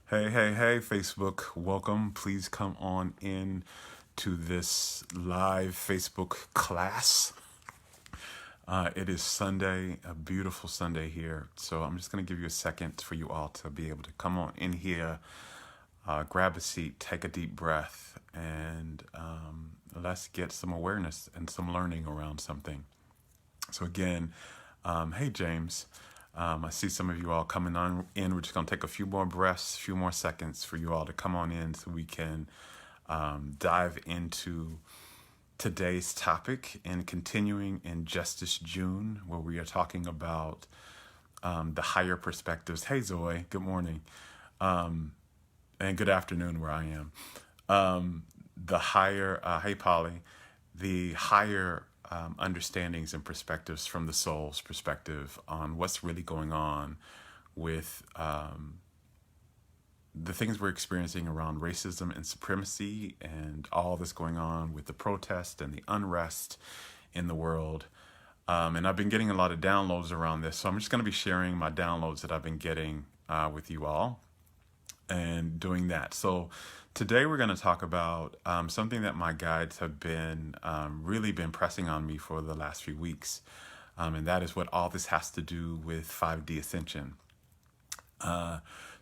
Hey, Facebook, welcome. Please come on in to this live Facebook class. It is Sunday, a beautiful Sunday here. So I'm just going to give you a second for you all to be able to come on in here, grab a seat, take a deep breath, and let's get some awareness and some learning around something. So again, hey James, I see some of you all coming on in. We're just going to take a few more breaths, a few more seconds for you all to come on in so we can dive into today's topic and continuing in Justice June, where we are talking about the higher perspectives. Hey Zoe, good morning. And good afternoon where I am. The higher, hey Polly, the higher understandings and perspectives from the soul's perspective on what's really going on with the things we're experiencing around racism and supremacy and all that's going on with the protest and the unrest in the world. And I've been getting a lot of downloads around this, so I'm just going to be sharing my downloads that I've been getting with you all and doing that. So today we're going to talk about something that my guides have been really been pressing on me for the last few weeks. And that is what all this has to do with 5D Ascension.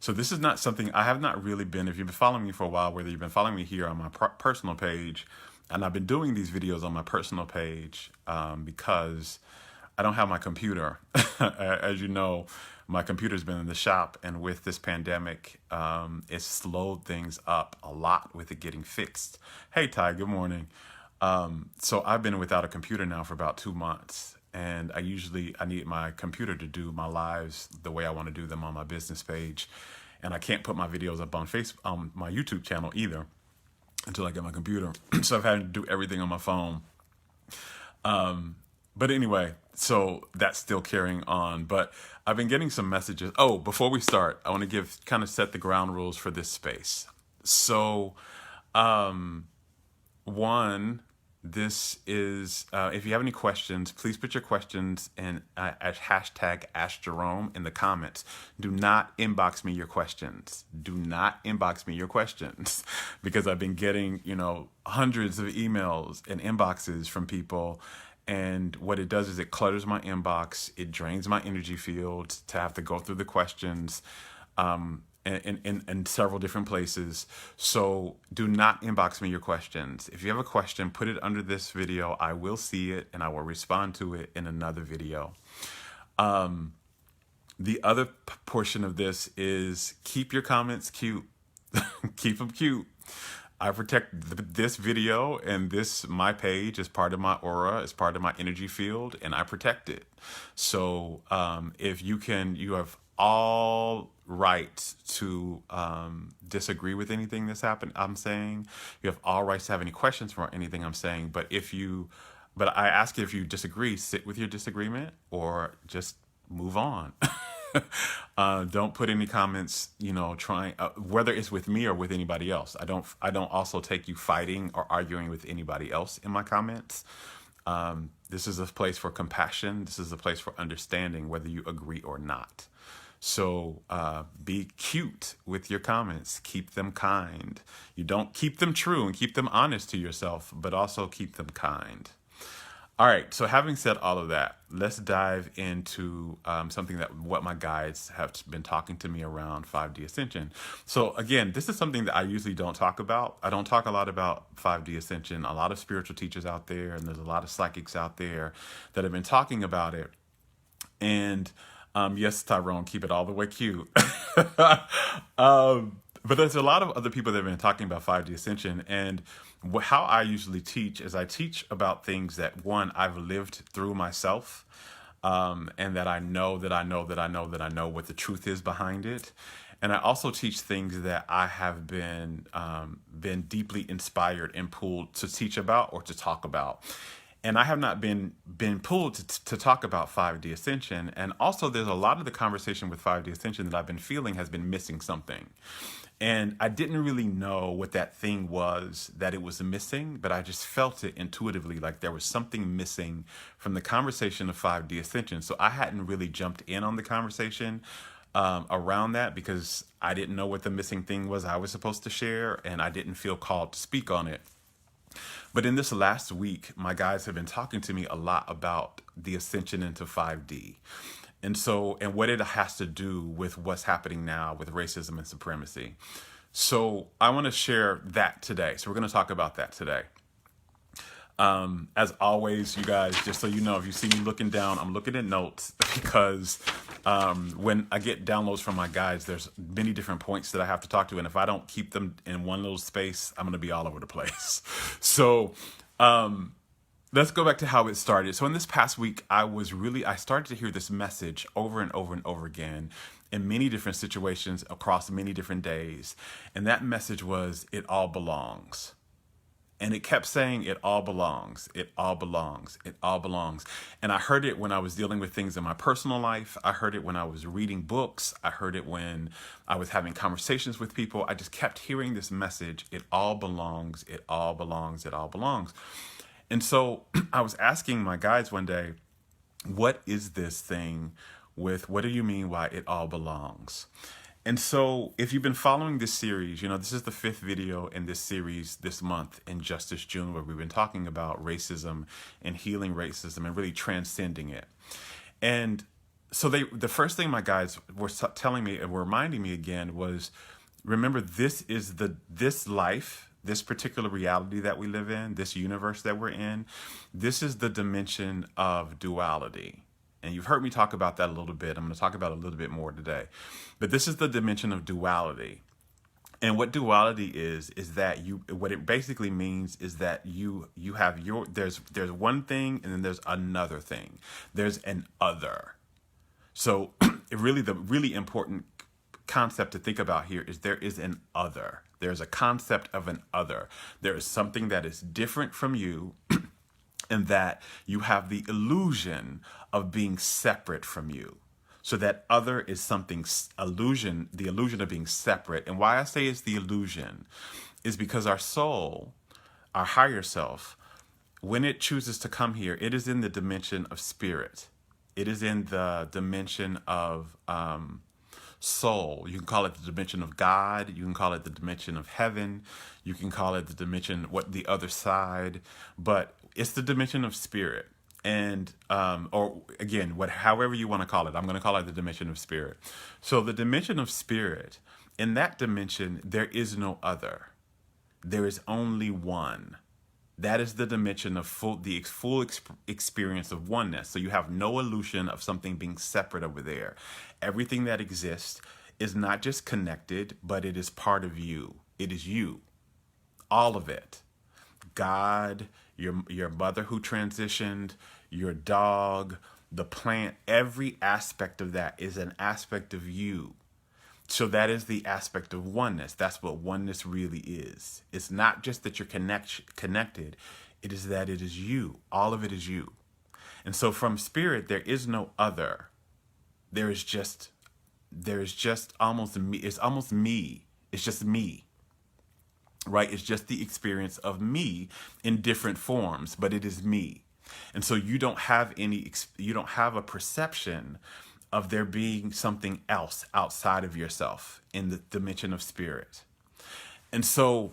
So this is not something I have not really been, if you've been following me for a while, whether you've been following me here on my personal page, and I've been doing these videos on my personal page because I don't have my computer. As you know, my computer's been in the shop, and with this pandemic, it's slowed things up a lot with it getting fixed. Hey, Ty, good morning. So I've been without a computer now for about 2 months, and I need my computer to do my lives the way I want to do them on my business page, and I can't put my videos up on my YouTube channel either until I get my computer. So I've had to do everything on my phone. But anyway, so that's still carrying on. But I've been getting some messages. Oh, before we start, I want to kind of set the ground rules for this space. So, one, this is, if you have any questions, please put your questions in at hashtag Ask Jerome in the comments. Do not inbox me your questions. Do not inbox me your questions because I've been getting, hundreds of emails and inboxes from people. And what it does is it clutters my inbox. It drains my energy field to have to go through the questions in several different places. So do not inbox me your questions. If you have a question, put it under this video. I will see it and I will respond to it in another video. The other portion of this is keep your comments cute. Keep them cute. I protect this video and my page as part of my aura, as part of my energy field, and I protect it. So if you have all right to disagree with anything that's happened, I'm saying. You have all rights to have any questions for anything I'm saying. But I ask you, if you disagree, sit with your disagreement or just move on. Don't put any comments, trying, whether it's with me or with anybody else. I don't also take you fighting or arguing with anybody else in my comments. This is a place for compassion. This is a place for understanding, whether you agree or not. So be cute with your comments. Keep them kind. You don't keep them true and keep them honest to yourself, but also keep them kind. All right, so having said all of that, let's dive into something what my guides have been talking to me around 5D Ascension. So again, this is something that I usually don't talk about. I don't talk a lot about 5D Ascension. A lot of spiritual teachers out there, and there's a lot of psychics out there that have been talking about it. And yes, Tyrone, keep it all the way cute. But there's a lot of other people that have been talking about 5D Ascension, and how I usually teach is I teach about things that, one, I've lived through myself, and that I know what the truth is behind it. And I also teach things that I have been deeply inspired and pulled to teach about or to talk about. And I have not been pulled to talk about 5D Ascension. And also there's a lot of the conversation with 5D Ascension that I've been feeling has been missing something. And I didn't really know what that thing was that it was missing, but I just felt it intuitively, like there was something missing from the conversation of 5D Ascension. So I hadn't really jumped in on the conversation around that because I didn't know what the missing thing was I was supposed to share, and I didn't feel called to speak on it. But in this last week, my guys have been talking to me a lot about the ascension into 5D. And what it has to do with what's happening now with racism and supremacy. So I want to share that today. So we're going to talk about that today. As always, you guys, just so you know, if you see me looking down, I'm looking at notes because when I get downloads from my guides, there's many different points that I have to talk to. And if I don't keep them in one little space, I'm going to be all over the place. So let's go back to how it started. So in this past week, I started to hear this message over and over and over again in many different situations across many different days. And that message was, it all belongs. And it kept saying, it all belongs, it all belongs, it all belongs. And I heard it when I was dealing with things in my personal life. I heard it when I was reading books. I heard it when I was having conversations with people. I just kept hearing this message, it all belongs, it all belongs, it all belongs. And so I was asking my guides one day, what is this thing with, what do you mean by it all belongs? And so if you've been following this series, you know, this is the 5th video in this series this month in Justice June, where we've been talking about racism and healing racism and really transcending it. And so the first thing my guides were telling me and were reminding me again was, remember, this life, this particular reality that we live in, this universe that we're in, this is the dimension of duality. And you've heard me talk about that a little bit. I'm going to talk about it a little bit more today. But this is the dimension of duality. And what duality is that what it basically means is that you have there's one thing and then there's another thing. There's an other. So the really important concept to think about here is there is an other. There's a concept of an other. There is something that is different from you, and that you have the illusion of being separate from you. So that other is something, the illusion of being separate. And why I say it's the illusion is because our soul, our higher self, when it chooses to come here, it is in the dimension of spirit. It is in the dimension of soul. You can call it the dimension of God. You can call it the dimension of heaven. You can call it the dimension, the other side. But it's the dimension of spirit. And, or again, however you want to call it, I'm going to call it the dimension of spirit. So the dimension of spirit, in that dimension, there is no other. There is only one. That is the dimension of the full experience of oneness. So you have no illusion of something being separate over there. Everything that exists is not just connected, but it is part of you. It is you. All of it. God, your mother who transitioned, your dog, the plant, every aspect of that is an aspect of you. So that is the aspect of oneness. That's what oneness really is. It's not just that you're connected. It is that it is you. All of it is you. And so from spirit, there is no other. There is just almost me. It's almost me. It's just me. Right? It's just the experience of me in different forms, but it is me. And so you don't have a perception of there being something else outside of yourself in the dimension of spirit. And so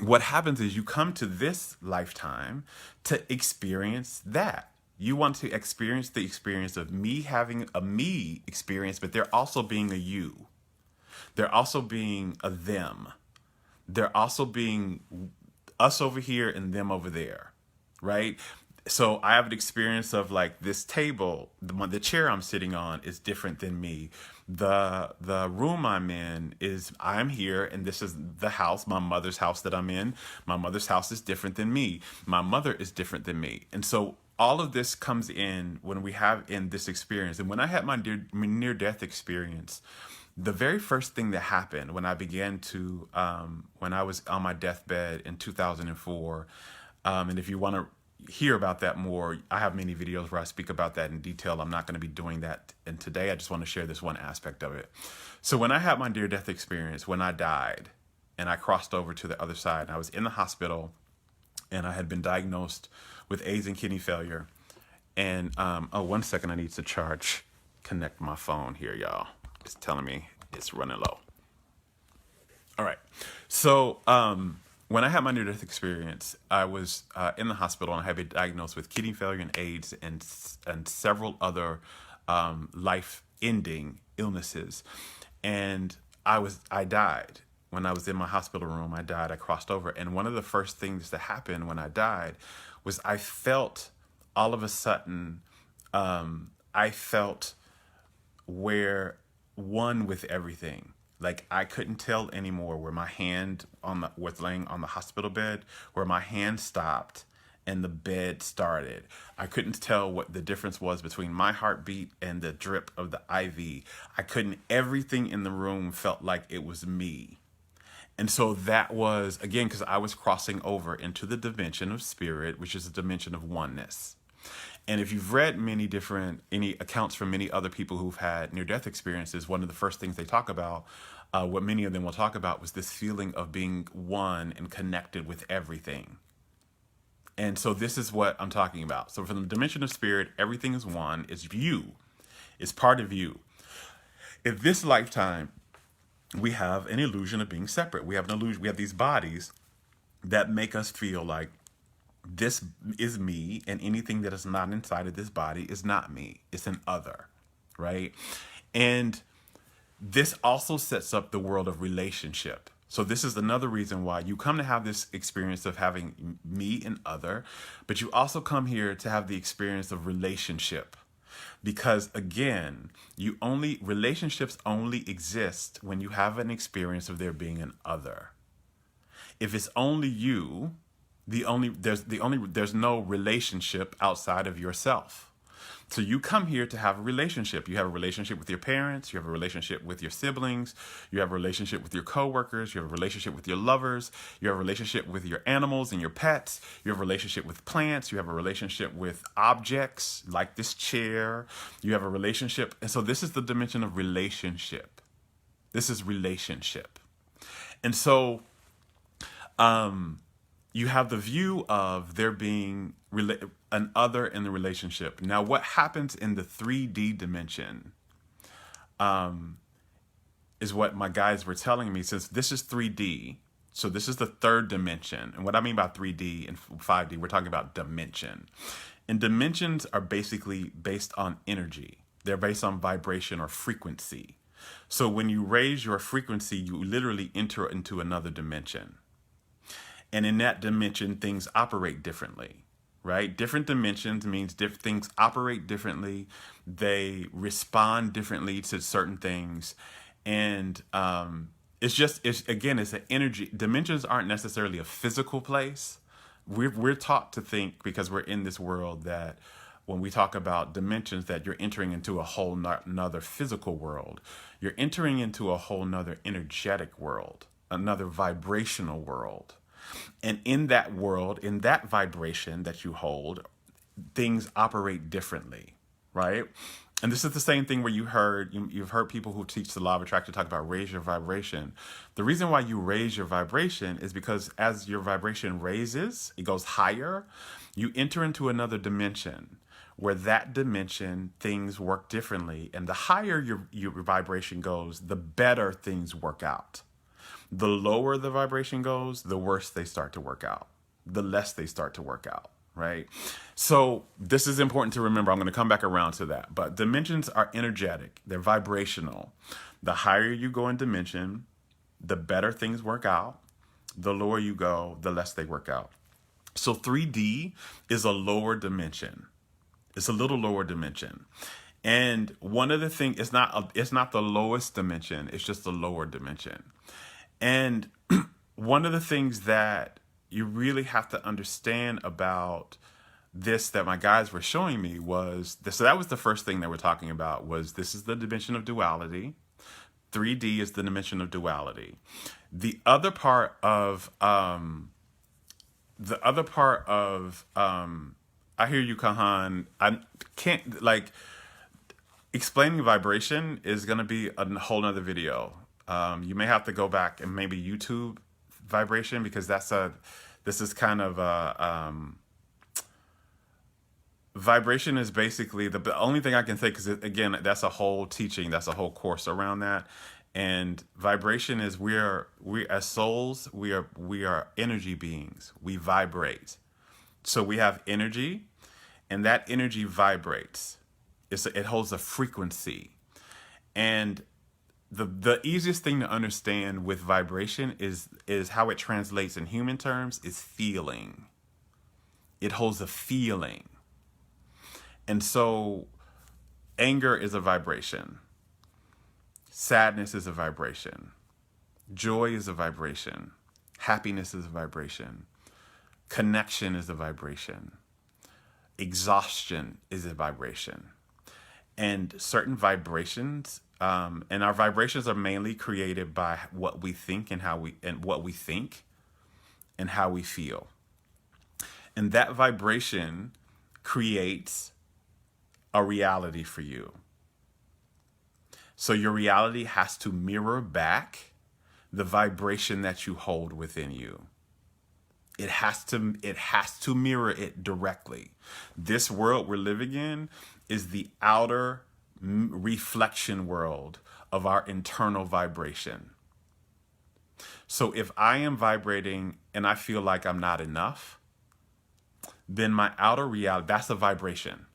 what happens is you come to this lifetime to experience that. You want to experience the experience of me having a me experience, but there also being a you. There also being a them. There also being us over here and them over there, right? So I have an experience of like this table, the chair I'm sitting on is different than me. The room I'm in I'm here and this is the house, my mother's house that I'm in. My mother's house is different than me. My mother is different than me. And so all of this comes in when we have in this experience. And when I had my near-death experience, the very first thing that happened when I began to, when I was on my deathbed in 2004, and if you want to hear about that more, I have many videos where I speak about that in detail. I'm not going to be doing that. And today I just want to share this one aspect of it. So when I had my near-death experience, when I died and I crossed over to the other side, and I was in the hospital and I had been diagnosed with AIDS and kidney failure. And, oh, 1 second, I need to connect my phone here, y'all. It's telling me it's running low. All right. So when I had my near-death experience, I was in the hospital, and I had been diagnosed with kidney failure and AIDS and several other life-ending illnesses. And I died. When I was in my hospital room, I died. I crossed over. And one of the first things that happened when I died was I felt all of a sudden, I felt where one with everything. Like I couldn't tell anymore where my hand was laying on the hospital bed, where my hand stopped and the bed started. I couldn't tell what the difference was between my heartbeat and the drip of the IV. Everything in the room felt like it was me. And so that was, again, because I was crossing over into the dimension of spirit, which is a dimension of oneness. And if you've read any accounts from many other people who've had near-death experiences, one of the first things they talk about, what many of them will talk about, was this feeling of being one and connected with everything. And so this is what I'm talking about. So from the dimension of spirit, everything is one. It's you. It's part of you. In this lifetime, we have an illusion of being separate. We have an illusion. We have these bodies that make us feel like this is me, and anything that is not inside of this body is not me. It's an other, right? And this also sets up the world of relationship. So this is another reason why you come to have this experience of having me and other, but you also come here to have the experience of relationship. Because again, relationships only exist when you have an experience of there being an other. If it's only you, there's no relationship outside of yourself. So you come here to have a relationship. You have a relationship with your parents. You have a relationship with your siblings. You have a relationship with your coworkers. You have a relationship with your lovers. You have a relationship with your animals and your pets. You have a relationship with plants. You have a relationship with objects like this chair. You have a relationship. And so this is the dimension of relationship. This is relationship. And so, you have the view of there being an other in the relationship. Now, what happens in the 3D dimension is what my guides were telling me. Since this is 3D, so this is the third dimension. And what I mean by 3D and 5D, we're talking about dimension. And dimensions are basically based on energy. They're based on vibration or frequency. So when you raise your frequency, you literally enter into another dimension. And in that dimension, things operate differently, right? Different dimensions means things operate differently. They respond differently to certain things. And it's an energy. Dimensions aren't necessarily a physical place. We're taught to think, because we're in this world, that when we talk about dimensions, that you're entering into a whole nother physical world. You're entering into a whole nother energetic world, another vibrational world. And in that world, in that vibration that you hold, things operate differently, right? And this is the same thing where you've heard people who teach the law of attraction talk about raise your vibration. The reason why you raise your vibration is because as your vibration raises, it goes higher, you enter into another dimension where that dimension things work differently. And the higher your vibration goes, the better things work out. The lower the vibration goes, the worse they start to work out, the less they start to work out, right? So this is important to remember. I'm going to come back around to that. But dimensions are energetic. They're vibrational. The higher you go in dimension, the better things work out. The lower you go, the less they work out. So 3D is a lower dimension. It's a little lower dimension. And one of the things, it's not the lowest dimension. It's just the lower dimension. And one of the things that you really have to understand about this that my guides were showing me was this. So that was the first thing they were talking about, was this is the dimension of duality. 3D is the dimension of duality. The other part of I hear you, Kahan. I can't, explaining vibration is going to be a whole nother video. You may have to go back and maybe YouTube vibration, because this is kind of Vibration is basically the only thing I can say, because again, that's a whole teaching, that's a whole course around that. And vibration is we as souls, we are energy beings. We vibrate. So we have energy, and that energy vibrates. It holds a frequency. And the easiest thing to understand with vibration is how it translates in human terms is feeling. It holds a feeling. And so anger is a vibration. Sadness is a vibration. Joy is a vibration. Happiness is a vibration. Connection is a vibration. Exhaustion is a vibration. And certain vibrations, and our vibrations are mainly created by what we think and what we think and how we feel. And that vibration creates a reality for you. So your reality has to mirror back the vibration that you hold within you. It has to mirror it directly. This world we're living in is the outer reflection world of our internal vibration. So if I am vibrating and I feel like I'm not enough, then my outer reality, that's a vibration.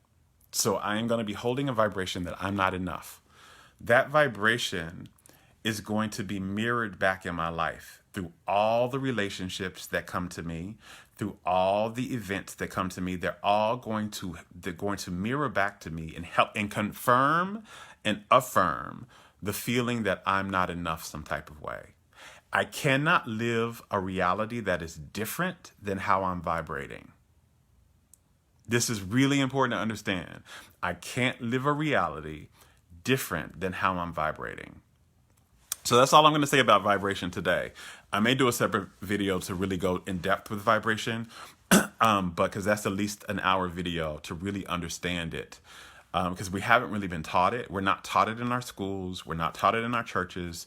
So I am going to be holding a vibration that I'm not enough. That vibration is going to be mirrored back in my life through all the relationships that come to me, through all the events that come to me. They're going to mirror back to me and help and confirm and affirm the feeling that I'm not enough some type of way. I cannot live a reality that is different than how I'm vibrating. This is really important to understand. I can't live a reality different than how I'm vibrating. So that's all I'm going to say about vibration today. I may do a separate video to really go in depth with vibration, but because that's at least an hour video to really understand it. Because we haven't really been taught it. We're not taught it in our schools. We're not taught it in our churches.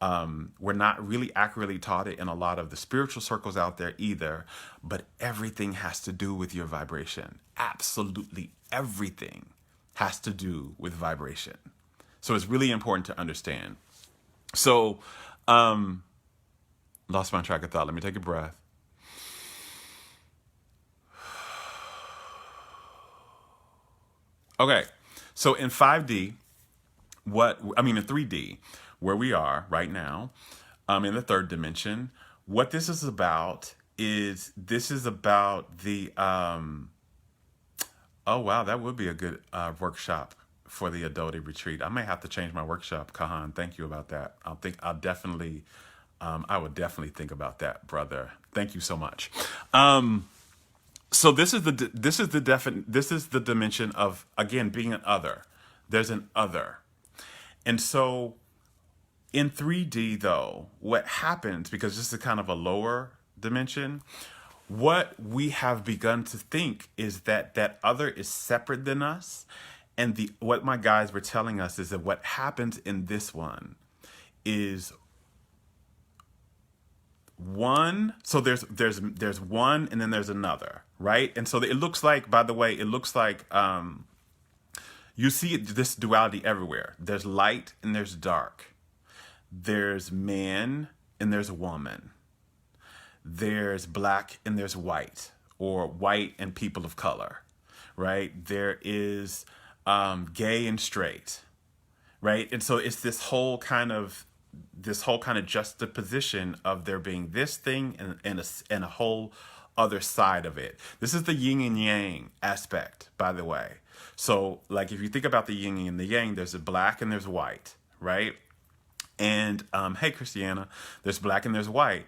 We're not really accurately taught it in a lot of the spiritual circles out there either. But everything has to do with your vibration. Absolutely everything has to do with vibration. So it's really important to understand. So, lost my track of thought. Let me take a breath. Okay, so in 5D, in 3D, where we are right now, in the third dimension, what this is about is the, oh wow, that would be a good workshop for the Adulty retreat. I may have to change my workshop, Kahan. Thank you about that. I would definitely think about that, brother. Thank you so much. So this is the dimension of, again, being an other. There's an other. And so in 3D though, what happens, because this is kind of a lower dimension, what we have begun to think is that other is separate than us. And what my guys were telling us is that what happens in this one is one. So there's one, and then there's another, right? And so it looks like, by the way, you see this duality everywhere. There's light and there's dark. There's man and there's woman. There's black and there's white, or white and people of color, right? There is gay and straight, right? And so it's this whole kind of juxtaposition of there being this thing and a whole other side of it. This is the yin and yang aspect, by the way. So like if you think about the yin and the yang, there's a black and there's white, right? And hey, Christiana, there's black and there's white.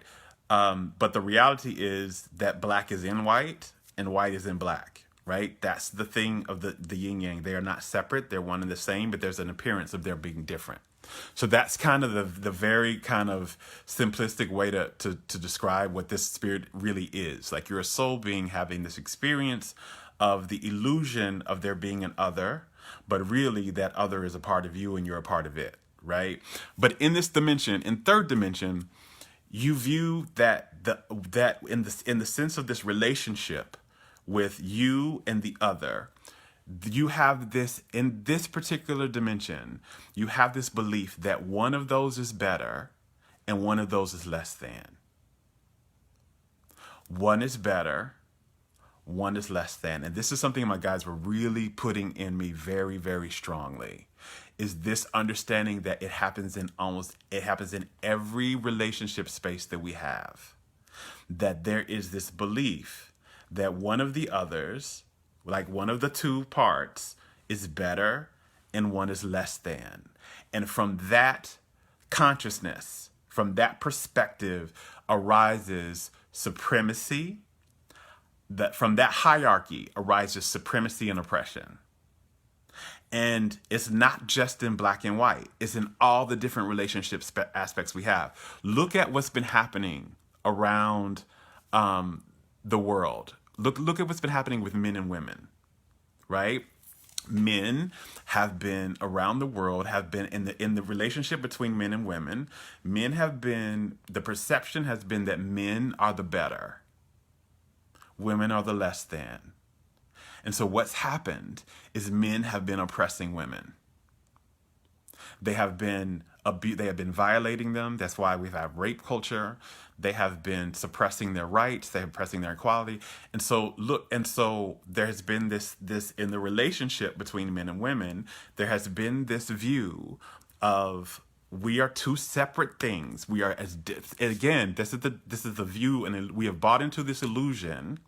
But the reality is that black is in white and white is in black, right? That's the thing of the yin yang. They are not separate. They're one and the same, but there's an appearance of their being different. So that's kind of the very kind of simplistic way to describe what this spirit really is. Like you're a soul being having this experience of the illusion of there being an other, but really that other is a part of you and you're a part of it, right? But in this dimension, in third dimension, you view that in the sense of this relationship with you and the other, you have this, in this particular dimension, you have this belief that one of those is better and one of those is less than. One is better, one is less than. And this is something my guys were really putting in me very, very strongly, is this understanding that it happens in every relationship space that we have. That there is this belief that one of the others, like one of the two parts, is better and one is less than. And from that consciousness, from that perspective, arises supremacy. That from that hierarchy arises supremacy and oppression. And it's not just in black and white. It's in all the different relationship aspects we have. Look at what's been happening around the world. Look at what's been happening with men and women, right? Men have been around the world, have been in the relationship between men and women. Men have been, the perception has been that men are the better. Women are the less than. And so what's happened is men have been oppressing women. They have been violating them. That's why we've had rape culture. They have been suppressing their rights. They're suppressing their equality. And so there has been this in the relationship between men and women, there has been this view of we are two separate things. We are again, this is the view, and we have bought into this illusion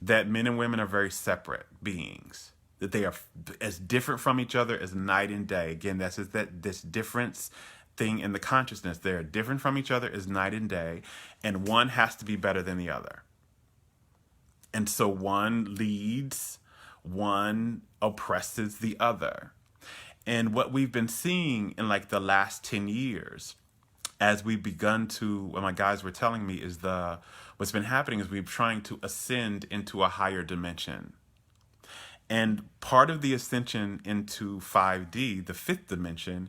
that men and women are very separate beings, that they are as different from each other as night and day. Again, that's just this difference thing in the consciousness. They're different from each other as night and day, and one has to be better than the other. And so one leads, one oppresses the other. And what we've been seeing in like the last 10 years, as we've begun to, what my guys were telling me is what's been happening is we're trying to ascend into a higher dimension. And part of the ascension into 5D, the fifth dimension,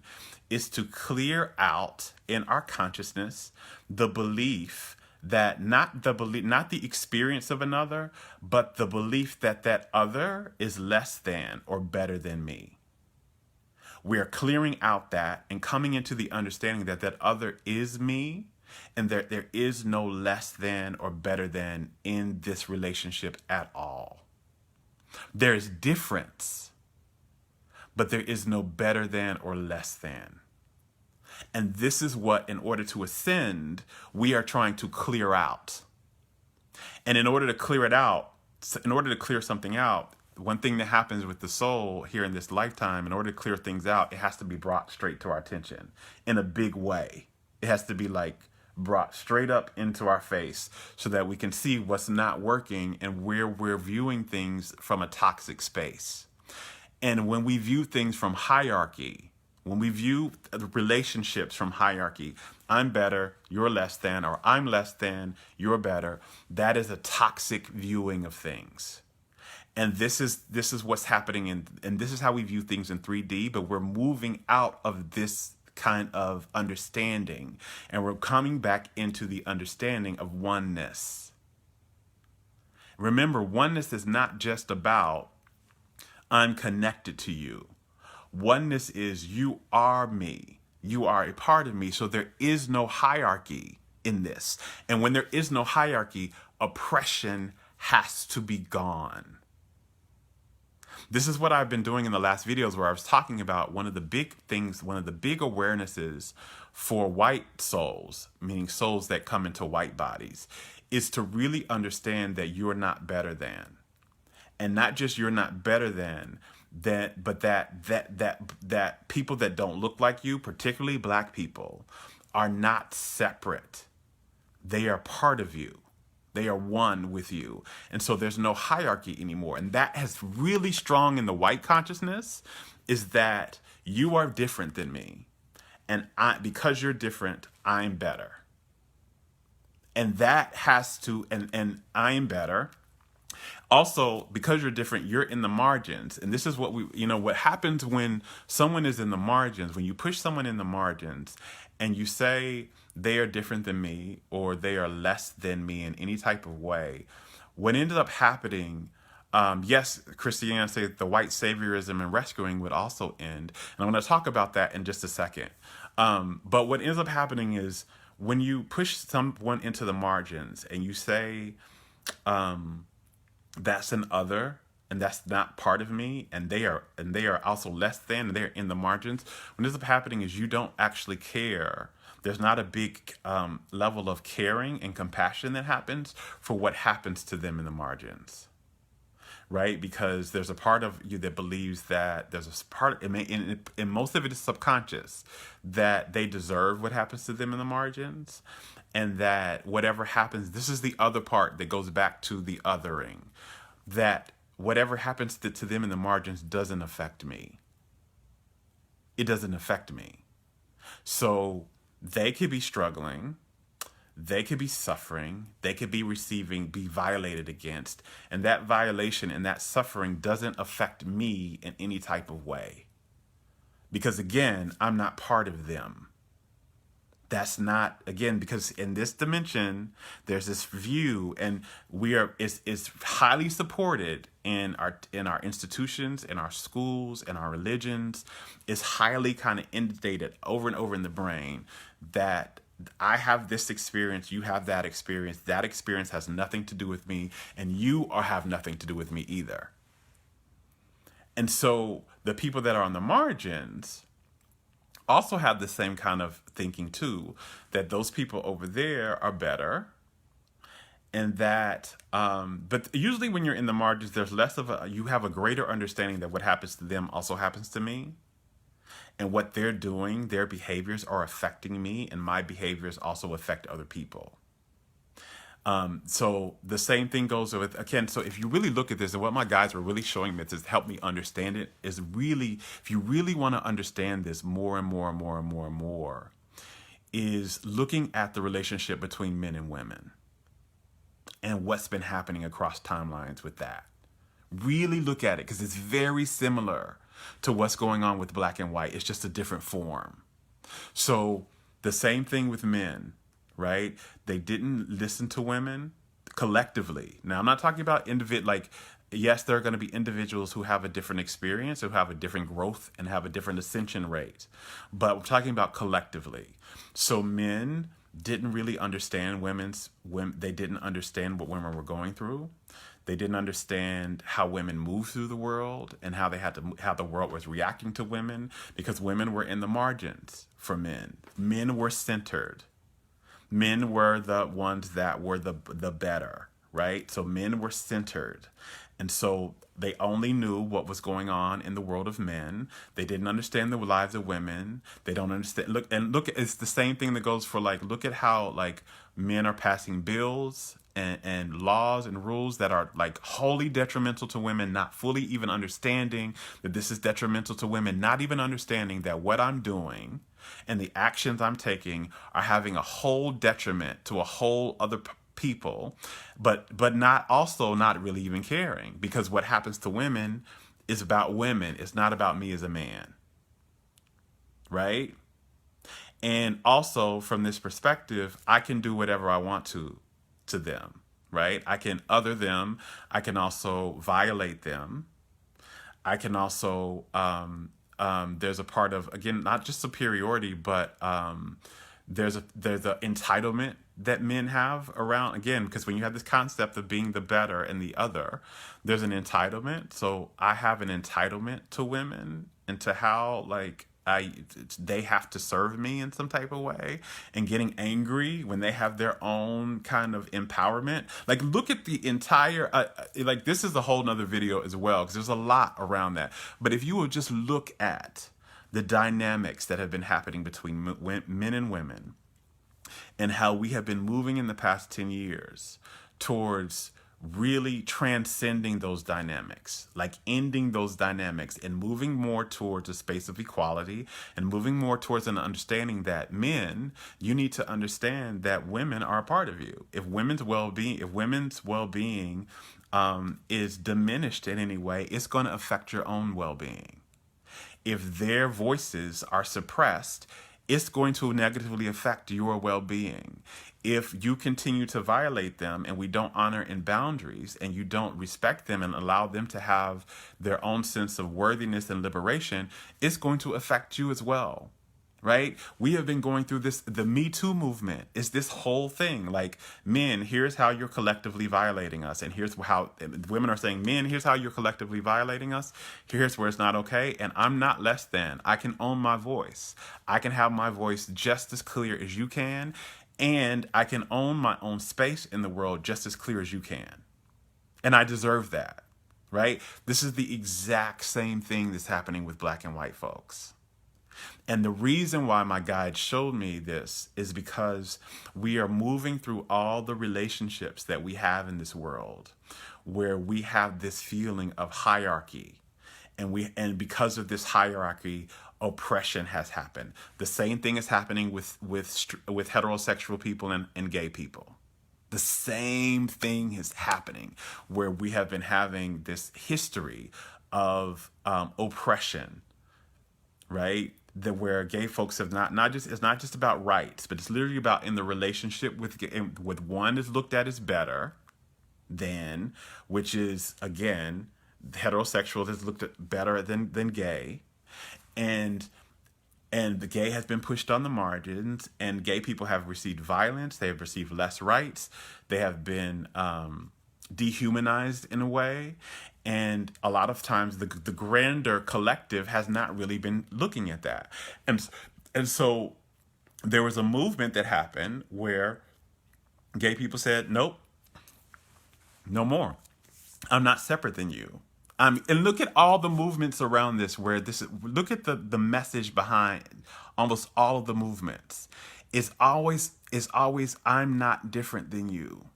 is to clear out in our consciousness the belief that not the experience of another, but the belief that that other is less than or better than me. We're clearing out that and coming into the understanding that that other is me, and that there is no less than or better than in this relationship at all. There is difference, but there is no better than or less than. And this is what, in order to ascend, we are trying to clear out. And in order to clear it out, in order to clear something out, one thing that happens with the soul here in this lifetime, in order to clear things out, it has to be brought straight to our attention in a big way. It has to be like brought straight up into our face so that we can see what's not working and where we're viewing things from a toxic space. And when we view things from hierarchy, when we view relationships from hierarchy, I'm better, you're less than, or I'm less than, you're better, that is a toxic viewing of things. And this is what's happening, and this is how we view things in 3D, but we're moving out of this kind of understanding, and we're coming back into the understanding of oneness. Remember, oneness is not just about I'm connected to you. Oneness is you are me. You are a part of me. So there is no hierarchy in this. And when there is no hierarchy, oppression has to be gone. This is what I've been doing in the last videos, where I was talking about one of the big things, one of the big awarenesses for white souls, meaning souls that come into white bodies, is to really understand that you're not better than. And not just you're not better than, but that people that don't look like you, particularly black people, are not separate. They are part of you. They are one with you. And so there's no hierarchy anymore. And that has really strong in the white consciousness, is that you are different than me. And because you're different, I'm better. And that has to, and I'm better. Also, because you're different, you're in the margins. And this is what what happens when someone is in the margins, when you push someone in the margins and you say they are different than me or they are less than me in any type of way, what ended up happening yes, Christianity say the white saviorism and rescuing would also end. And I'm going to talk about that in just a second. But what ends up happening is when you push someone into the margins and you say, that's an other and that's not part of me, and they are also less than, and they're in the margins. What ends up happening is you don't actually care. There's not a big level of caring and compassion that happens for what happens to them in the margins, right? Because there's a part of you that believes that there's a part, and most of it is subconscious, that they deserve what happens to them in the margins, and that whatever happens, this is the other part that goes back to the othering, that whatever happens to them in the margins doesn't affect me. It doesn't affect me. So they could be struggling, they could be suffering, they could be be violated against, and that violation and that suffering doesn't affect me in any type of way. Because again, I'm not part of them. That's not, again, because in this dimension, there's this view, and it's highly supported in our institutions, in our schools, in our religions. It's highly kind of inundated over and over in the brain that I have this experience, you have that experience. That experience has nothing to do with me, and you have nothing to do with me either. And so the people that are on the margins also have the same kind of thinking too, that those people over there are better, and that, but usually when you're in the margins, there's less of you have a greater understanding that what happens to them also happens to me, and what they're doing, their behaviors are affecting me, and my behaviors also affect other people. So the same thing goes with, again, so if you really look at this, and what my guys were really showing me to help me understand it is really, if you really want to understand this more and more and more and more and more, is looking at the relationship between men and women and what's been happening across timelines with that. Really look at it, because it's very similar to what's going on with black and white. It's just a different form. So the same thing with men. Right? They didn't listen to women collectively. Now, I'm not talking about yes, there are going to be individuals who have a different experience, who have a different growth and have a different ascension rate. But we're talking about collectively. So men didn't really understand they didn't understand what women were going through. They didn't understand how women move through the world and how the world was reacting to women, because women were in the margins for men. Men were centered. Men were the ones that were the better, right? So men were centered. And so they only knew what was going on in the world of men. They didn't understand the lives of women. They don't understand. Look, it's the same thing that goes for look at how men are passing bills and laws and rules that are wholly detrimental to women, not fully even understanding that this is detrimental to women, not even understanding that what I'm doing and the actions I'm taking are having a whole detriment to a whole other people, but not really even caring, because what happens to women is about women. It's not about me as a man, right? And also from this perspective, I can do whatever I want to them, right? I can other them. I can also violate them. I can also there's a part of, again, not just superiority, but there's a entitlement that men have around, again, because when you have this concept of being the better and the other, there's an entitlement. So I have an entitlement to women and to how they have to serve me in some type of way, and getting angry when they have their own kind of empowerment. Look at the entire, this is a whole nother video as well, because there's a lot around that. But if you would just look at the dynamics that have been happening between men and women, and how we have been moving in the past 10 years towards really transcending those dynamics, ending those dynamics and moving more towards a space of equality, and moving more towards an understanding that men, you need to understand that women are a part of you. If women's well-being is diminished in any way, it's going to affect your own well-being. If their voices are suppressed, it's going to negatively affect your well-being. If you continue to violate them and we don't honor in boundaries and you don't respect them and allow them to have their own sense of worthiness and liberation, it's going to affect you as well. Right? We have been going through this. The Me Too movement is this whole thing. Like, men, here's how you're collectively violating us. And here's how women are saying, men, here's how you're collectively violating us. Here's where it's not okay. And I'm not less than. I can own my voice. I can have my voice just as clear as you can. And I can own my own space in the world just as clear as you can. And I deserve that. Right? This is the exact same thing that's happening with black and white folks. And the reason why my guide showed me this is because we are moving through all the relationships that we have in this world where we have this feeling of hierarchy. And because of this hierarchy, oppression has happened. The same thing is happening with heterosexual people and gay people. The same thing is happening where we have been having this history of oppression, right? Where gay folks have it's not just about rights, but it's literally about in the relationship with one is looked at as better than, which is again, heterosexual is looked at better than gay, and the gay has been pushed on the margins, and gay people have received violence, they have received less rights, they have been dehumanized in a way. And a lot of times the grander collective has not really been looking at that. And so there was a movement that happened where gay people said, nope, no more. I'm not separate than you. And look at all the movements around this where look at the message behind almost all of the movements. It's always, I'm not different than you.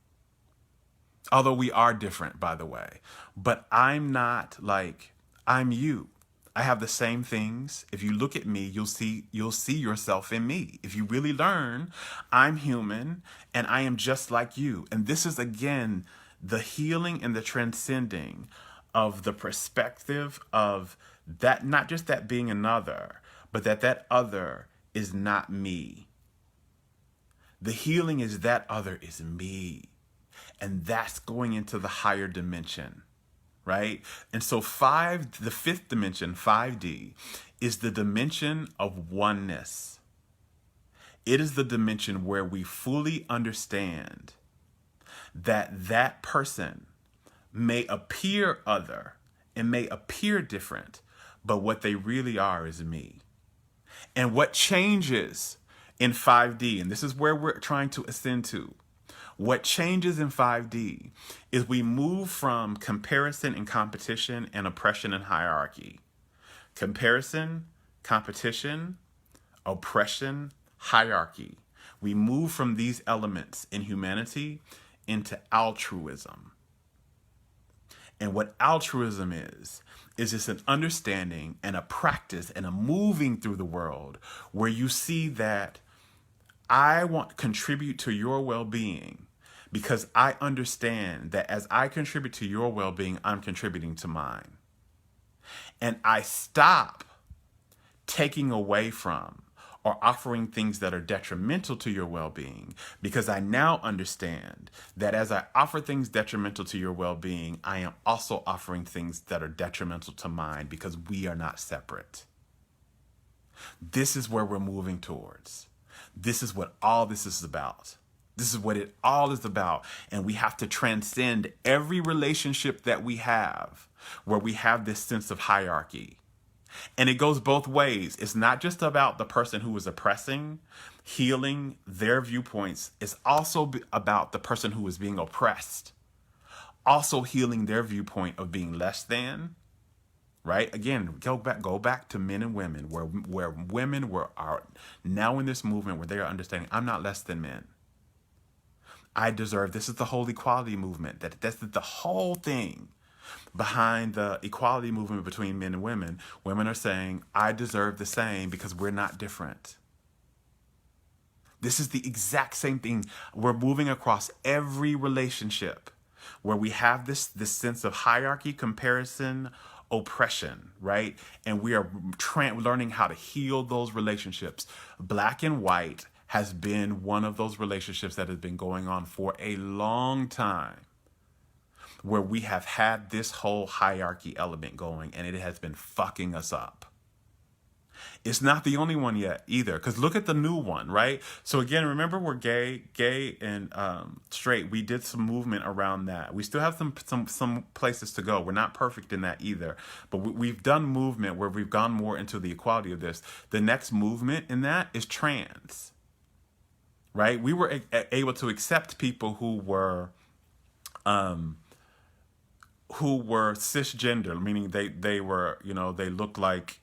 Although we are different, by the way. But I'm not like, I'm you. I have the same things. If you look at me, you'll see yourself in me. If you really learn, I'm human and I am just like you. And this is, again, the healing and the transcending of the perspective of that, not just that being another, but that other is not me. The healing is that other is me. And that's going into the higher dimension, right? And so the fifth dimension, 5D, is the dimension of oneness. It is the dimension where we fully understand that person may appear other and may appear different, but what they really are is me. And what changes in 5D, and this is where we're trying to ascend to, what changes in 5D is we move from comparison and competition and oppression and hierarchy. Comparison, competition, oppression, hierarchy. We move from these elements in humanity into altruism. And what altruism is just an understanding and a practice and a moving through the world where you see that I want to contribute to your well-being because I understand that as I contribute to your well-being, I'm contributing to mine. And I stop taking away from or offering things that are detrimental to your well-being because I now understand that as I offer things detrimental to your well-being, I am also offering things that are detrimental to mine because we are not separate. This is where we're moving towards. This is what all this is about. This is what it all is about. And we have to transcend every relationship that we have where we have this sense of hierarchy. And it goes both ways. It's not just about the person who is oppressing, healing their viewpoints. It's also about the person who is being oppressed, also healing their viewpoint of being less than. Right? Again, go back to men and women, where women are now in this movement where they are understanding, I'm not less than men. I deserve, this is the whole equality movement. That's the whole thing behind the equality movement between men and women. Women are saying, I deserve the same because we're not different. This is the exact same thing. We're moving across every relationship where we have this sense of hierarchy, comparison, oppression, right? And we are learning how to heal those relationships. Black and white has been one of those relationships that has been going on for a long time, where we have had this whole hierarchy element going, and it has been fucking us up. It's not the only one yet either, because look at the new one, right? So again, remember, we're gay and straight. We did some movement around that. We still have some places to go. We're not perfect in that either, but we've done movement where we've gone more into the equality of this. The next movement in that is trans, right? We were able to accept people who were cisgender, meaning they were, they looked like,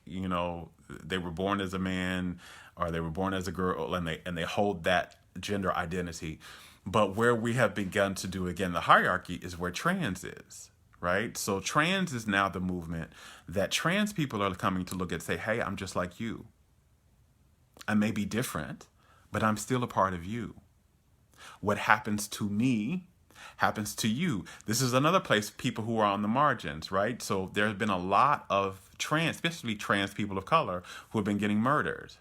they were born as a man or they were born as a girl, and they hold that gender identity. But where we have begun to do, again, the hierarchy is where trans is, right? So trans is now the movement that trans people are coming to look at, say, hey, I'm just like you. I may be different, but I'm still a part of you. What happens to me happens to you. This is another place, people who are on the margins, right? So there's been a lot of especially trans people of color, who have been getting murdered.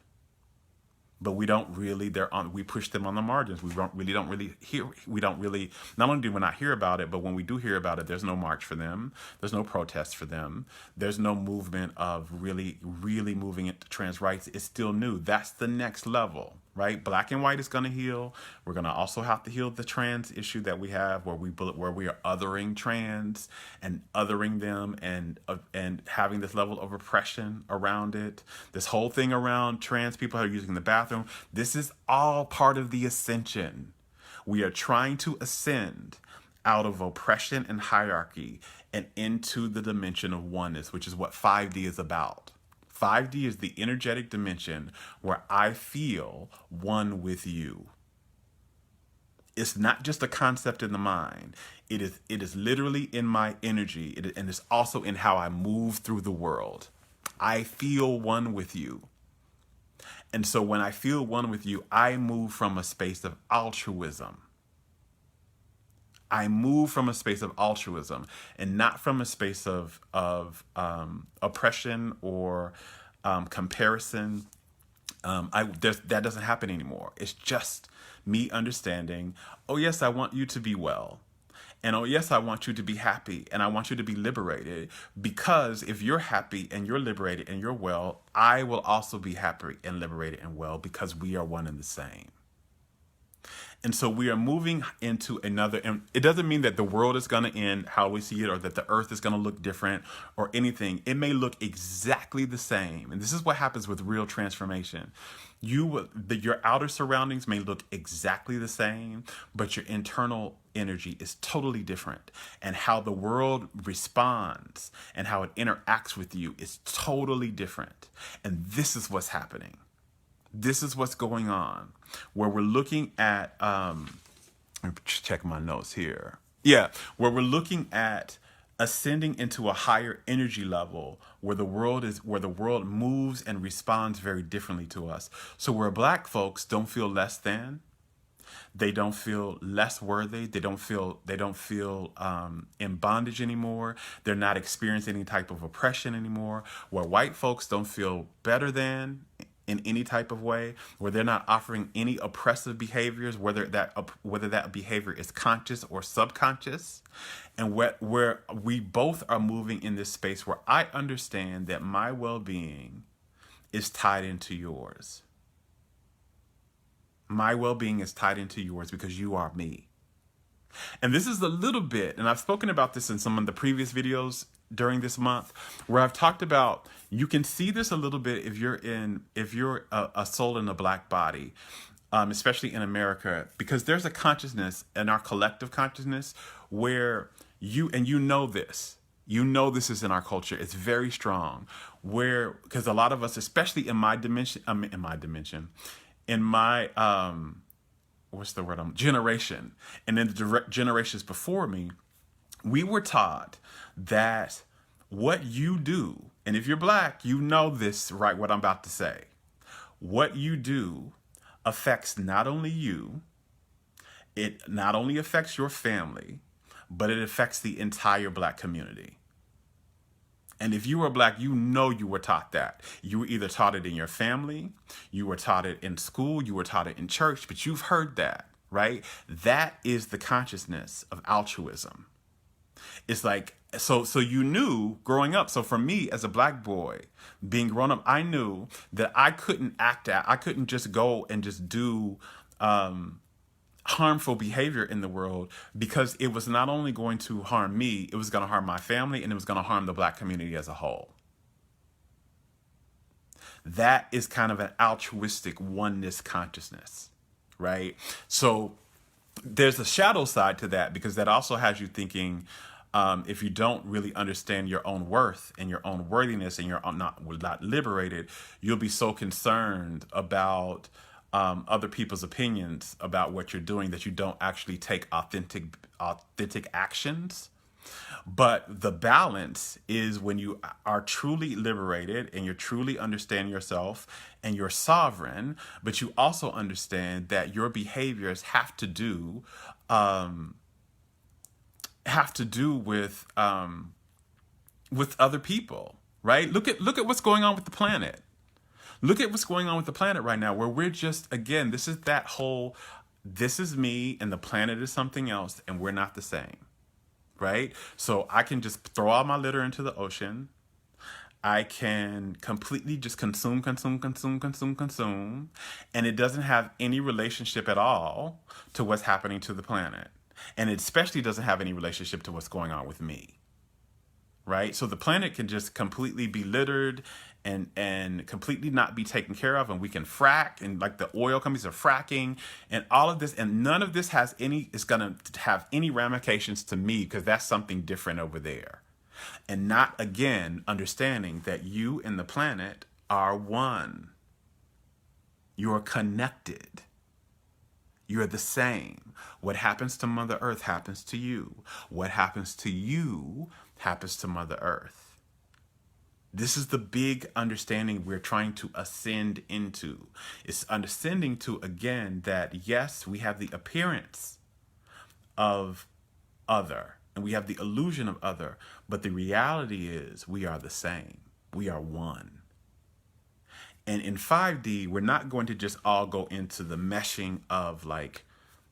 But we don't really, we push them on the margins. We don't really hear, not only do we not hear about it, but when we do hear about it, there's no march for them. There's no protest for them. There's no movement of really moving into trans rights. It's still new. That's the next level, right? Black and white is going to heal. We're going to also have to heal the trans issue that we have, where we are othering trans and othering them, and having this level of oppression around it. This whole thing around trans people who are using the bathroom. This is all part of the ascension. We are trying to ascend out of oppression and hierarchy and into the dimension of oneness, which is what 5D is about. 5D is the energetic dimension where I feel one with you. It's not just a concept in the mind. It is literally in my energy, and it's also in how I move through the world. I feel one with you. And so when I feel one with you, I move from a space of altruism. I move from a space of altruism, and not from a space of oppression or comparison. That doesn't happen anymore. It's just me understanding, oh yes, I want you to be well. And oh yes, I want you to be happy, and I want you to be liberated, because if you're happy and you're liberated and you're well, I will also be happy and liberated and well, because we are one and the same. And so we are moving into another, and it doesn't mean that the world is going to end how we see it, or that the earth is going to look different or anything. It may look exactly the same. And this is what happens with real transformation. Your outer surroundings may look exactly the same, but your internal energy is totally different. And how the world responds and how it interacts with you is totally different. And this is what's happening. This is what's going on, where we're looking at, let me check my notes here. Yeah, where we're looking at ascending into a higher energy level, where the world moves and responds very differently to us. So where Black folks don't feel less than, they don't feel less worthy. They don't feel in bondage anymore. They're not experiencing any type of oppression anymore. Where white folks don't feel better than in any type of way, where they're not offering any oppressive behaviors, whether that behavior is conscious or subconscious, and where we both are moving in this space where I understand that my well-being is tied into yours. My well-being is tied into yours because you are me. And this is a little bit, and I've spoken about this in some of the previous videos during this month, where I've talked about, you can see this a little bit if you're a soul in a Black body, especially in America, because there's a consciousness in our collective consciousness where you know this is in our culture. It's very strong, because a lot of us, especially in my dimension, generation, and in the direct generations before me, we were taught that what you do, and if you're Black, you know this, right, what I'm about to say. What you do affects not only you, it not only affects your family, but it affects the entire Black community. And if you were black, you know you were taught that. You were either taught it in your family, you were taught it in school, you were taught it in church, but you've heard that, right? That is the consciousness of altruism. It's like, so you knew growing up. So for me as a black boy, being grown up, I knew that I couldn't I couldn't just go and just do harmful behavior in the world, because it was not only going to harm me, it was going to harm my family, and it was going to harm the black community as a whole. That is kind of an altruistic oneness consciousness, right? So there's a shadow side to that, because that also has you thinking, if you don't really understand your own worth and your own worthiness, and you're not liberated, you'll be so concerned about other people's opinions about what you're doing that you don't actually take authentic actions. But the balance is when you are truly liberated and you're truly understand yourself and you're sovereign, but you also understand that your behaviors have to do with other people, right? Look at what's going on with the planet. Look at what's going on with the planet right now, where we're just, again, this is that whole, this is me and the planet is something else, and we're not the same, right? So I can just throw all my litter into the ocean. I can completely just consume, and it doesn't have any relationship at all to what's happening to the planet. And it especially doesn't have any relationship to what's going on with me, right? So the planet can just completely be littered and completely not be taken care of, and we can frack, and like the oil companies are fracking and all of this, and none of this is going to have any ramifications to me, because that's something different over there. And not, again, understanding that you and the planet are one. You're connected. You're the same. What happens to Mother Earth happens to you. What happens to you happens to Mother Earth. This is the big understanding we're trying to ascend into. It's ascending to, again, that yes, we have the appearance of other, and we have the illusion of other, but the reality is we are the same. We are one. And in 5D, we're not going to just all go into the meshing of like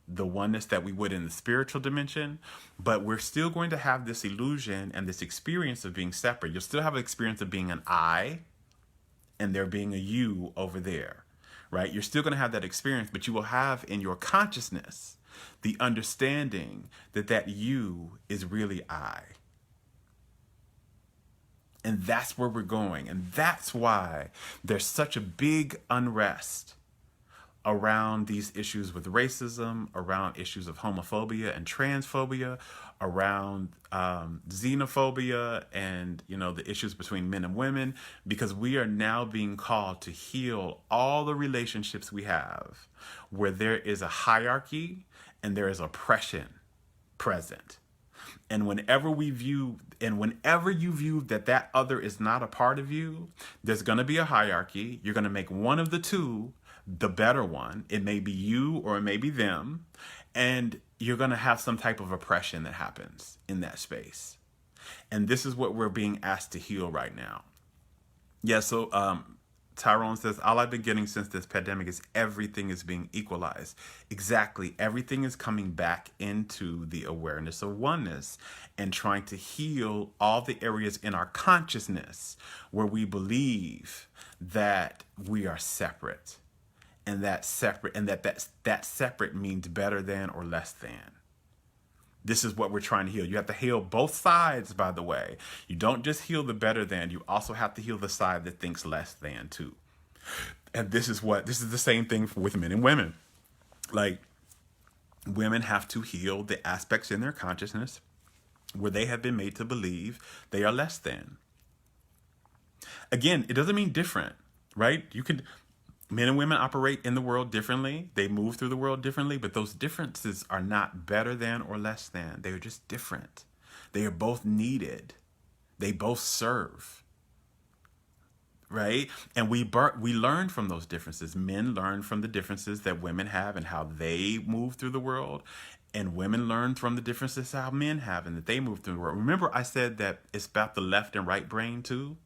the oneness that we would in the spiritual dimension, but we're still going to have this illusion and this experience of being separate. You'll still have an experience of being an I and there being a you over there, right? You're still going to have that experience, but you will have in your consciousness the understanding that that you is really I. And that's where we're going. And that's why there's such a big unrest around these issues with racism, around issues of homophobia and transphobia, around xenophobia, and the issues between men and women, because we are now being called to heal all the relationships we have where there is a hierarchy and there is oppression present. And whenever you view that other is not a part of you, there's going to be a hierarchy. You're going to make one of the two the better one. It may be you or it may be them. And you're going to have some type of oppression that happens in that space. And this is what we're being asked to heal right now. Yeah, so Tyrone says, all I've been getting since this pandemic is everything is being equalized. Exactly. Everything is coming back into the awareness of oneness and trying to heal all the areas in our consciousness where we believe that we are separate. And that separate means better than or less than. This is what we're trying to heal. You have to heal both sides, by the way. You don't just heal the better than, you also have to heal the side that thinks less than too. And this is the same thing with men and women. Like, women have to heal the aspects in their consciousness where they have been made to believe they are less than. Again, it doesn't mean different, right? Men and women operate in the world differently. They move through the world differently, but those differences are not better than or less than. They are just different. They are both needed. They both serve, right? And we learn from those differences. Men learn from the differences that women have and how they move through the world. And women learn from the differences how men have and that they move through the world. Remember, I said that it's about the left and right brain too?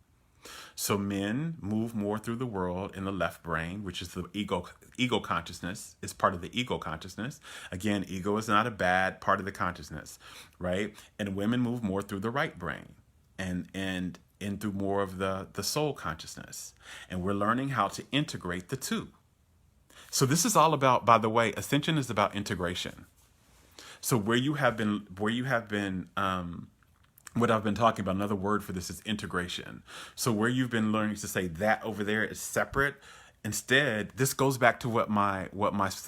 So men move more through the world in the left brain, which is the ego consciousness. It's part of the ego consciousness. Again, ego is not a bad part of the consciousness, right? And women move more through the right brain and through more of the soul consciousness. And we're learning how to integrate the two. So this is all about, by the way, Ascension is about integration. So what I've been talking about, another word for this is integration. So where you've been learning to say that over there is separate, instead, this goes back to what my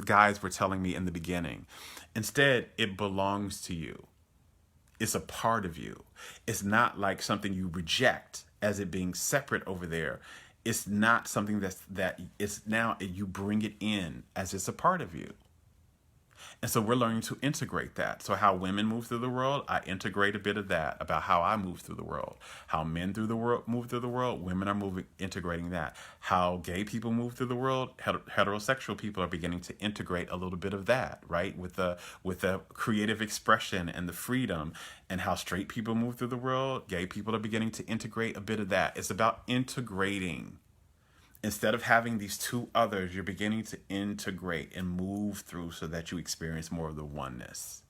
guides were telling me in the beginning. Instead, it belongs to you. It's a part of you. It's not like something you reject as it being separate over there. It's not something that it's now you bring it in as it's a part of you. And so we're learning to integrate that. So how women move through the world, I integrate a bit of that about how I move through the world. How men move through the world, women are integrating that. How gay people move through the world, heterosexual people are beginning to integrate a little bit of that, right? With the creative expression and the freedom. And how straight people move through the world, gay people are beginning to integrate a bit of that. It's about integrating. Instead of having these two others, you're beginning to integrate and move through so that you experience more of the oneness.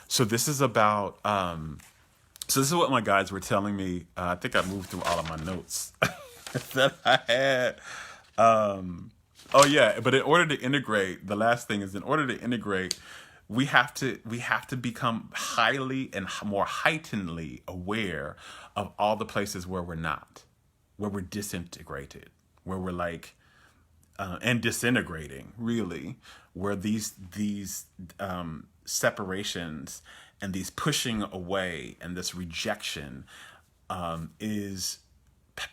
So this is about, so this is what my guides were telling me. I think I moved through all of my notes that I had. Oh yeah, but in order to integrate, the last thing is in order to integrate, we have to become highly and more heightenedly aware of all the places where we're not. Where we're disintegrated, where we're like, and disintegrating, really, where these separations and these pushing away and this rejection is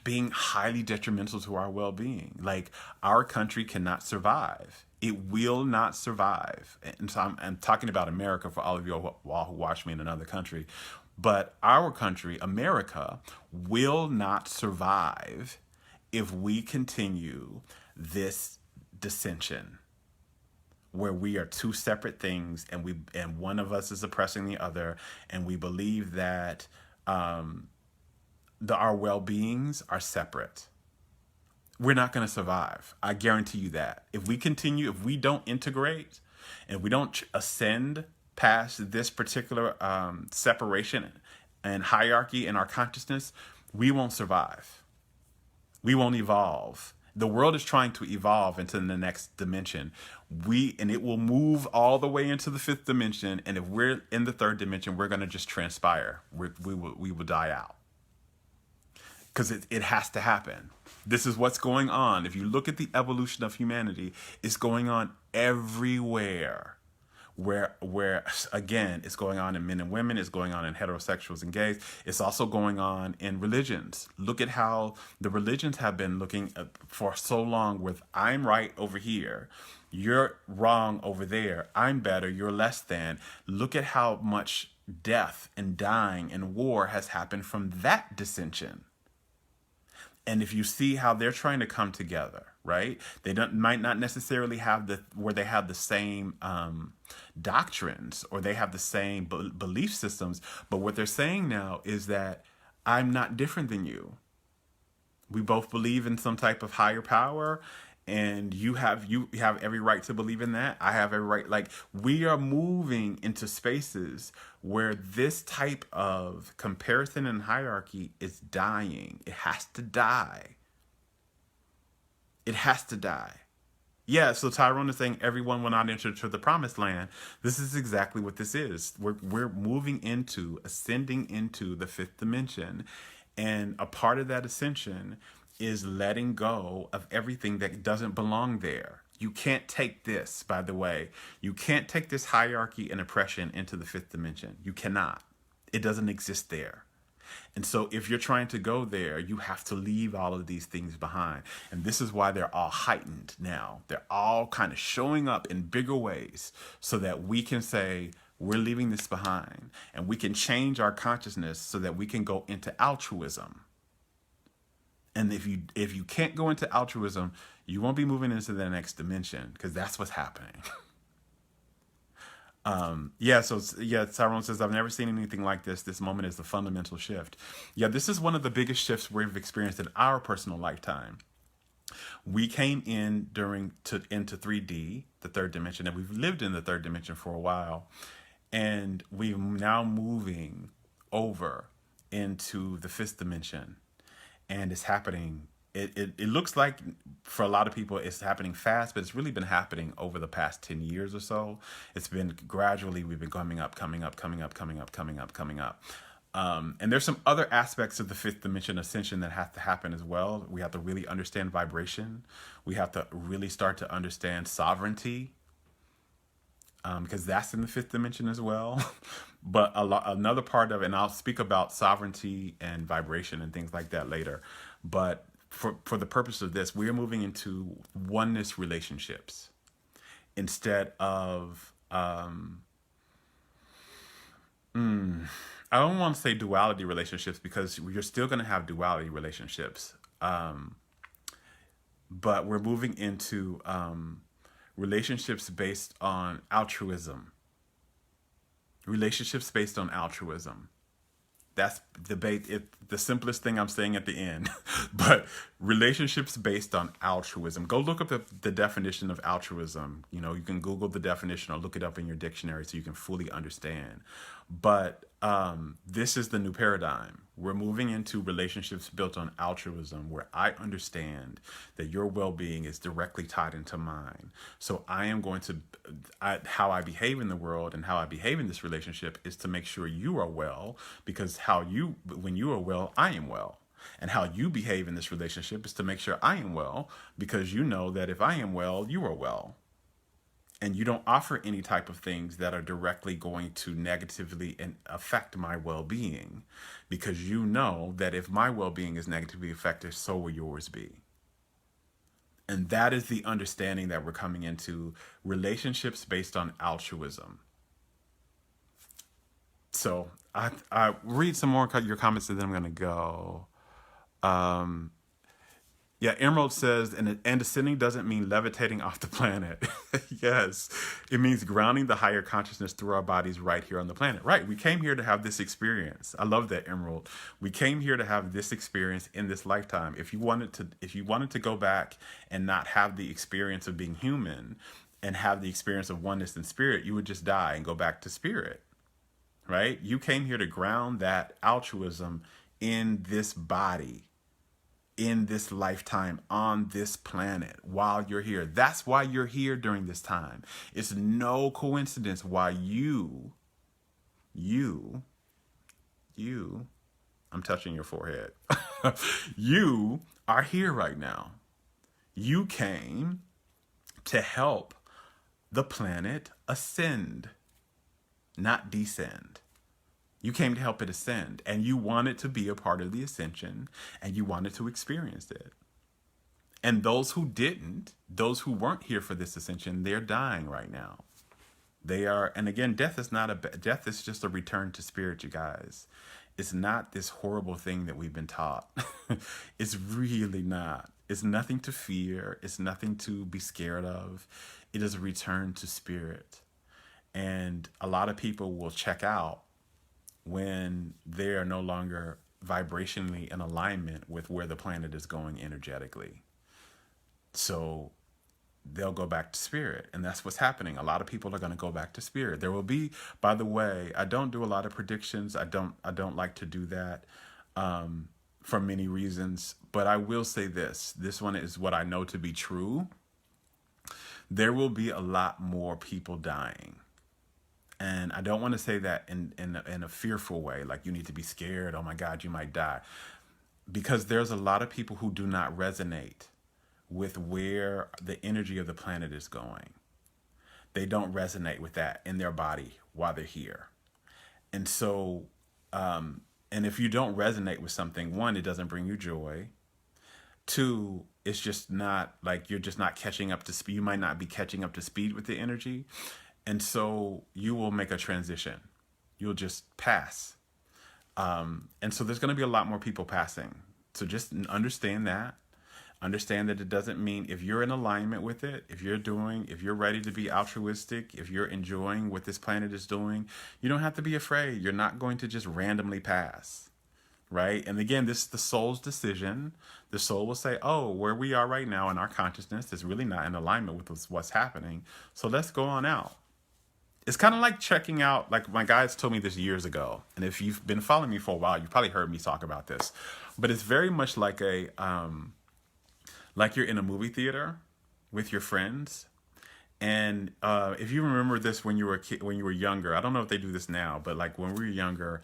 being highly detrimental to our well-being. Like, our country cannot survive. It will not survive. And so I'm talking about America for all of you all who watch me in another country. But our country, America, will not survive if we continue this dissension where we are two separate things and one of us is oppressing the other, and we believe that our well-beings are separate. We're not going to survive. I guarantee you that. If we don't integrate and we don't ascend past this particular separation and hierarchy in our consciousness, we won't survive. We won't evolve. The world is trying to evolve into the next dimension. And it will move all the way into the fifth dimension. And if we're in the third dimension, we're going to just transpire. We will die out. Because it has to happen. This is what's going on. If you look at the evolution of humanity, it's going on everywhere. Where again, it's going on in men and women, it's going on in heterosexuals and gays. It's also going on in religions. Look at how the religions have been looking for so long with I'm right over here, you're wrong over there, I'm better, you're less than. Look at how much death and dying and war has happened from that dissension. And if you see how they're trying to come together, right? They might not necessarily have the same doctrines or they have the same belief systems, but what they're saying now is that I'm not different than you. We both believe in some type of higher power, and you have every right to believe in that. I have every right. Like, we are moving into spaces where this type of comparison and hierarchy is dying. It has to die. It has to die. Yeah, so Tyrone is saying everyone will not enter to the promised land. This is exactly what this is. We're moving into, ascending into the fifth dimension. And a part of that ascension is letting go of everything that doesn't belong there. You can't take this, by the way. You can't take this hierarchy and oppression into the fifth dimension. You cannot. It doesn't exist there. And so if you're trying to go there, you have to leave all of these things behind. And this is why they're all heightened now. They're all kind of showing up in bigger ways so that we can say, we're leaving this behind. And we can change our consciousness so that we can go into altruism. And if you can't go into altruism, you won't be moving into the next dimension, because that's what's happening. Tyrone says, I've never seen anything like this. This moment is the fundamental shift. Yeah, this is one of the biggest shifts we've experienced in our personal lifetime. We came into 3D, the third dimension, and we've lived in the third dimension for a while. And we're now moving over into the fifth dimension. And it's happening. It looks like for a lot of people it's happening fast, but it's really been happening over the past 10 years or so. It's been gradually, we've been coming up. And there's some other aspects of the fifth dimension ascension that have to happen as well. We have to really understand vibration. We have to really start to understand sovereignty, because that's in the fifth dimension as well. But another part of it, and I'll speak about sovereignty and vibration and things like that later. But for the purpose of this, we're moving into oneness relationships instead of, I don't want to say duality relationships, because you're still going to have duality relationships. But we're moving into relationships based on altruism. Relationships based on altruism. That's the simplest thing I'm saying at the end. But relationships based on altruism. Go look up the definition of altruism. You can Google the definition or look it up in your dictionary so you can fully understand. But this is the new paradigm. We're moving into relationships built on altruism, where I understand that your well-being is directly tied into mine. So I am going to, how I behave in the world and how I behave in this relationship is to make sure you are well, because when you are well, I am well. And how you behave in this relationship is to make sure I am well, because you know that if I am well, you are well. And you don't offer any type of things that are directly going to negatively affect my well-being, because you know that if my well-being is negatively affected, so will yours be. And that is the understanding that we're coming into, relationships based on altruism. So I read some more your comments and then I'm going to go. Emerald says, and ascending doesn't mean levitating off the planet. Yes, it means grounding the higher consciousness through our bodies right here on the planet. Right, we came here to have this experience. I love that, Emerald. We came here to have this experience in this lifetime. If you wanted to go back and not have the experience of being human and have the experience of oneness in spirit, you would just die and go back to spirit. Right? You came here to ground that altruism in this body, in this lifetime, on this planet, while you're here. That's why you're here during this time. It's no coincidence why you, I'm touching your forehead. You are here right now. You came to help the planet ascend, not descend. You came to help it ascend, and you wanted to be a part of the ascension, and you wanted to experience it. And those who didn't, those who weren't here for this ascension, they're dying right now. They are, and again, death is just a return to spirit, you guys. It's not this horrible thing that we've been taught. It's really not. It's nothing to fear. It's nothing to be scared of. It is a return to spirit. And a lot of people will check out when they are no longer vibrationally in alignment with where the planet is going energetically. So they'll go back to spirit, and that's what's happening. A lot of people are going to go back to spirit. There will be, by the way, I don't do a lot of predictions. I don't like to do that for many reasons, but I will say this. This one is what I know to be true. There will be a lot more people dying. And I don't want to say that in a fearful way, like you need to be scared, oh my God, you might die. Because there's a lot of people who do not resonate with where the energy of the planet is going. They don't resonate with that in their body while they're here. And so, and if you don't resonate with something, one, it doesn't bring you joy. Two, it's just not like you're just not catching up to speed. You might not be catching up to speed with the energy. And so you will make a transition. You'll just pass. And so there's going to be a lot more people passing. So just understand that. Understand that it doesn't mean, if you're in alignment with it, if you're ready to be altruistic, if you're enjoying what this planet is doing, you don't have to be afraid. You're not going to just randomly pass, right? And again, this is the soul's decision. The soul will say, oh, where we are right now in our consciousness is really not in alignment with what's happening. So let's go on out. It's kind of like checking out, like my guides told me this years ago. And if you've been following me for a while, you've probably heard me talk about this. But it's very much like like you're in a movie theater with your friends. And if you remember this when you were a kid, when you were younger, I don't know if they do this now, but like when we were younger,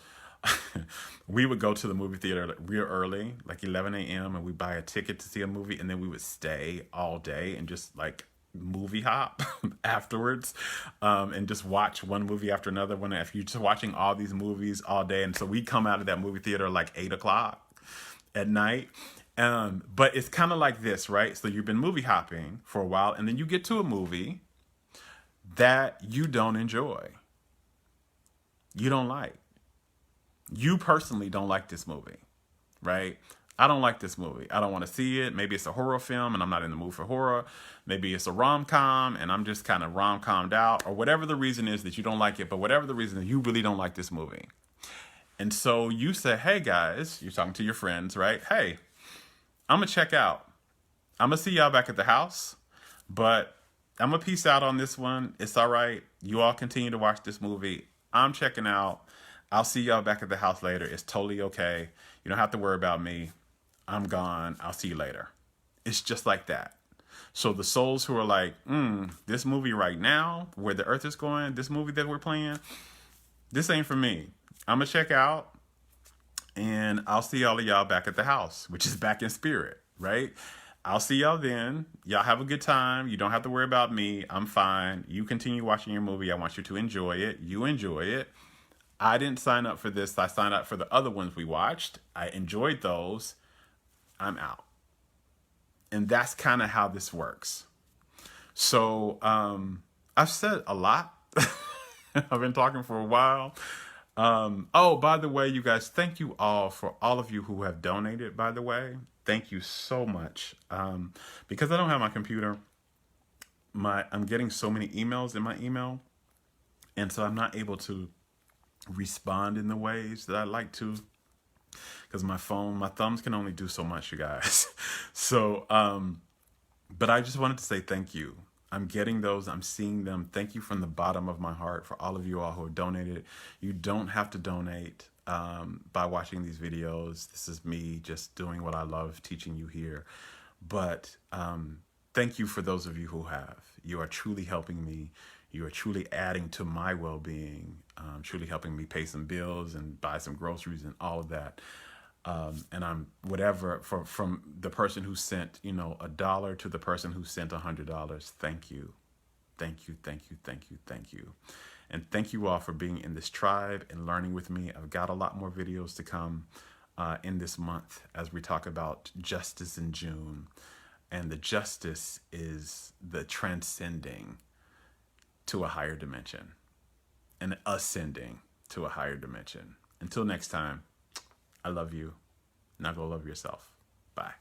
we would go to the movie theater like real early, like 11 a.m. and we'd buy a ticket to see a movie, and then we would stay all day and just like movie hop afterwards, and just watch one movie after another. When if you're just watching all these movies all day, and so we come out of that movie theater like 8 o'clock at night. But it's kind of like this, right? So you've been movie hopping for a while, and then you get to a movie that you don't enjoy. You don't like. You personally don't like this movie, right? I don't like this movie. I don't want to see it. Maybe it's a horror film and I'm not in the mood for horror. Maybe it's a rom-com and I'm just kind of rom-commed out, or whatever the reason is that you don't like it. But whatever the reason is, you really don't like this movie. And so you say, hey guys, you're talking to your friends, right? Hey, I'm going to check out. I'm going to see y'all back at the house, but I'm going to peace out on this one. It's all right. You all continue to watch this movie. I'm checking out. I'll see y'all back at the house later. It's totally okay. You don't have to worry about me. I'm gone. I'll see you later. It's just like that. So the souls who are like, this movie right now, where the earth is going, this movie that we're playing, this ain't for me. I'm going to check out, and I'll see all of y'all back at the house, which is back in spirit, right? I'll see y'all then. Y'all have a good time. You don't have to worry about me. I'm fine. You continue watching your movie. I want you to enjoy it. You enjoy it. I didn't sign up for this. I signed up for the other ones we watched. I enjoyed those. I'm out. And that's kind of how this works. So I've said a lot. I've been talking for a while. Oh, by the way, you guys, thank you all for all of you who have donated, by the way. Thank you so much. Because I don't have my computer, I'm getting so many emails in my email. And so I'm not able to respond in the ways that I like to, because my thumbs can only do so much, you guys. So, but I just wanted to say thank you. I'm getting those. I'm seeing them. Thank you from the bottom of my heart for all of you all who have donated. You don't have to donate by watching these videos. This is me just doing what I love, teaching you here. But thank you for those of you who have. You are truly helping me. You are truly adding to my well-being, truly helping me pay some bills and buy some groceries and all of that. And I'm whatever from the person who sent, $1 to the person who sent $100. Thank you. Thank you. Thank you. Thank you. Thank you. And thank you all for being in this tribe and learning with me. I've got a lot more videos to come in this month as we talk about justice in June. And the justice is the transcending to a higher dimension and ascending to a higher dimension. Until next time, I love you. Now go love yourself. Bye.